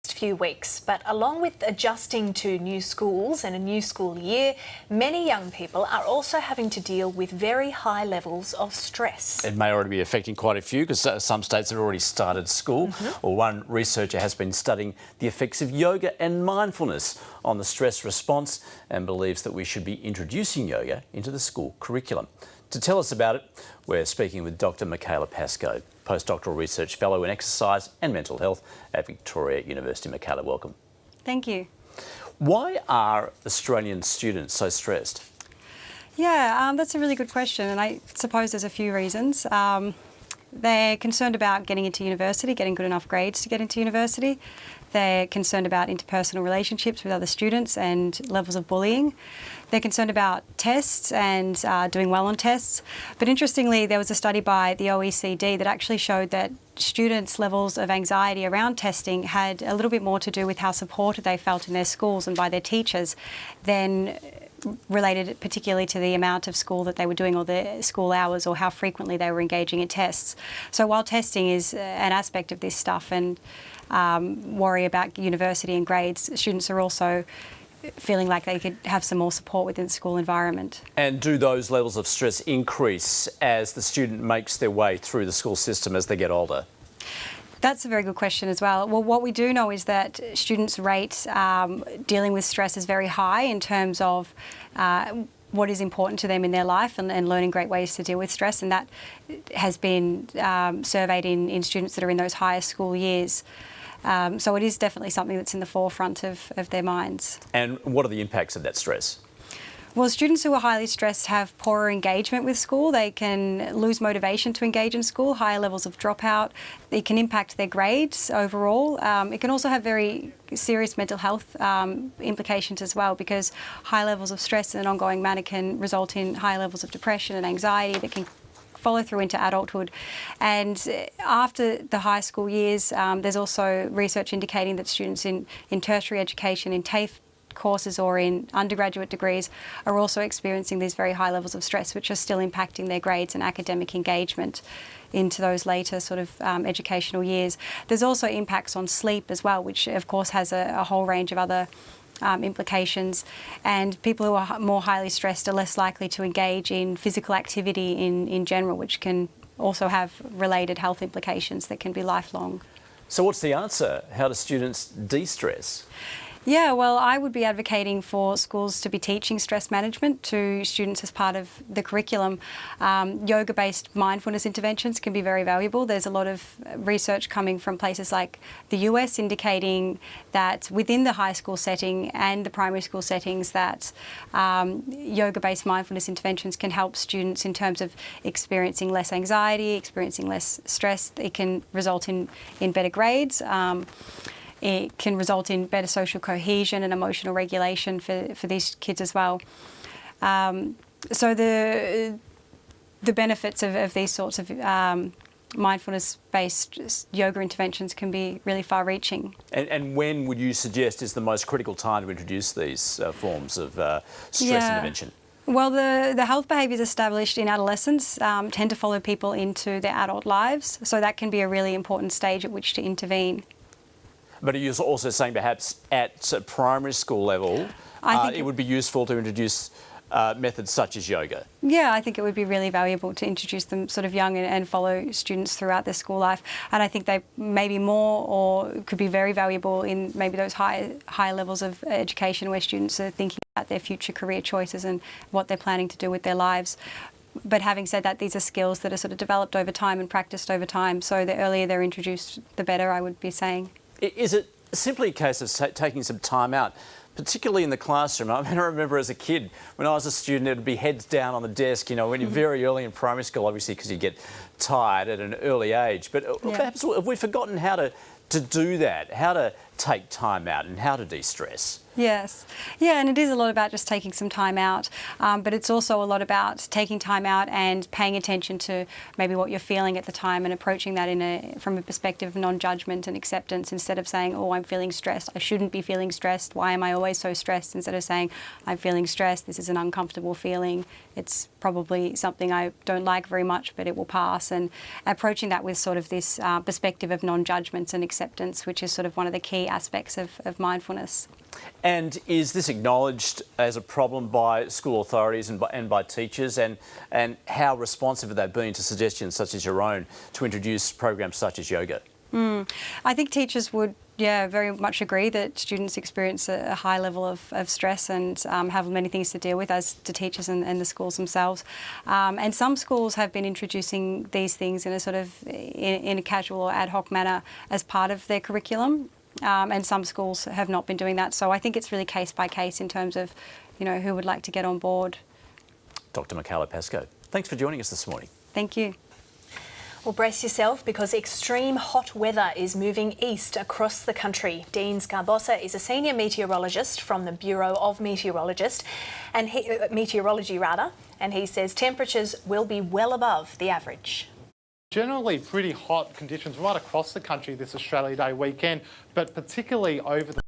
Few weeks, but along with adjusting to new schools and a new school year, many young people are also having to deal with very high levels of stress. It may already be affecting quite a few because some states have already started school. Or one researcher has been studying the effects of yoga and mindfulness on the stress response and believes that we should be introducing yoga into the school curriculum. To tell us about it, we're speaking with Dr. Michaela Pascoe, postdoctoral research fellow in exercise and mental health at Victoria University. Michaela, welcome. Thank you. Why are Australian students so stressed? Yeah, that's a really good question, and I suppose there's a few reasons. They're concerned about getting into university, getting good enough grades to get into university. They're concerned about interpersonal relationships with other students and levels of bullying. They're concerned about tests and doing well on tests. But interestingly, there was a study by the OECD that actually showed that students' levels of anxiety around testing had a little bit more to do with how supported they felt in their schools and by their teachers than related particularly to the amount of school that they were doing or the school hours or how frequently they were engaging in tests. So while testing is an aspect of this stuff and worry about university and grades, students are also feeling like they could have some more support within the school environment. And do those levels of stress increase as the student makes their way through the school system as they get older? That's a very good question as well. Well, what we do know is that students rate dealing with stress is very high in terms of what is important to them in their life and learning great ways to deal with stress, and that has been surveyed in students that are in those higher school years. So it is definitely something that's in the forefront of their minds. And what are the impacts of that stress? Well, students who are highly stressed have poorer engagement with school. They can lose motivation to engage in school, higher levels of dropout. It can impact their grades overall. It can also have very serious mental health implications as well, because high levels of stress in an ongoing manner can result in high levels of depression and anxiety that can follow through into adulthood. And after the high school years, there's also research indicating that students in tertiary education, in TAFE courses or in undergraduate degrees, are also experiencing these very high levels of stress, which are still impacting their grades and academic engagement into those later sort of educational years. There's also impacts on sleep as well, which of course has a whole range of other implications, and people who are more highly stressed are less likely to engage in physical activity in general, which can also have related health implications that can be lifelong. So what's the answer? How do students de-stress? Yeah, well, I would be advocating for schools to be teaching stress management to students as part of the curriculum. Yoga-based mindfulness interventions can be very valuable. There's a lot of research coming from places like the US indicating that within the high school setting and the primary school settings that yoga-based mindfulness interventions can help students in terms of experiencing less anxiety, experiencing less stress. It can result in better grades. It can result in better social cohesion and emotional regulation for these kids as well. So the benefits of these sorts of mindfulness-based yoga interventions can be really far-reaching. And when would you suggest is the most critical time to introduce these forms of stress intervention? Well, the health behaviours established in adolescence tend to follow people into their adult lives, so that can be a really important stage at which to intervene. But are you also saying perhaps at primary school level it would be useful to introduce methods such as yoga? Yeah, I think it would be really valuable to introduce them sort of young and follow students throughout their school life. And I think they may be more or could be very valuable in maybe those high levels of education where students are thinking about their future career choices and what they're planning to do with their lives. But having said that, these are skills that are sort of developed over time and practiced over time. So the earlier they're introduced, the better, I would be saying. Is it simply a case of taking some time out, particularly in the classroom? I mean, I remember as a kid, when I was a student, it would be heads down on the desk, you know, when you're very early in primary school, obviously, because you get tired at an early age. But perhaps have we forgotten how to do that, how to take time out and how to de-stress? Yes. Yeah, and it is a lot about just taking some time out, but it's also a lot about taking time out and paying attention to maybe what you're feeling at the time and approaching that from a perspective of non-judgment and acceptance, instead of saying, oh, I'm feeling stressed, I shouldn't be feeling stressed, why am I always so stressed? Instead of saying, I'm feeling stressed, this is an uncomfortable feeling, it's probably something I don't like very much, but it will pass, and approaching that with sort of this perspective of non-judgment and acceptance, which is sort of one of the key aspects of mindfulness. And is this acknowledged as a problem by school authorities and by teachers? And how responsive have they been to suggestions such as your own to introduce programs such as yoga? I think teachers would, very much agree that students experience a high level of stress and have many things to deal with, as do teachers and the schools themselves. And some schools have been introducing these things in a sort of in a casual or ad hoc manner as part of their curriculum. And some schools have not been doing that. So I think it's really case by case in terms of, who would like to get on board. Dr. Michaela Pascoe, thanks for joining us this morning. Thank you. Well, brace yourself because extreme hot weather is moving east across the country. Dean Scarbossa is a senior meteorologist from the Bureau of Meteorology, and he says temperatures will be well above the average. Generally pretty hot conditions right across the country this Australia Day weekend, but particularly over the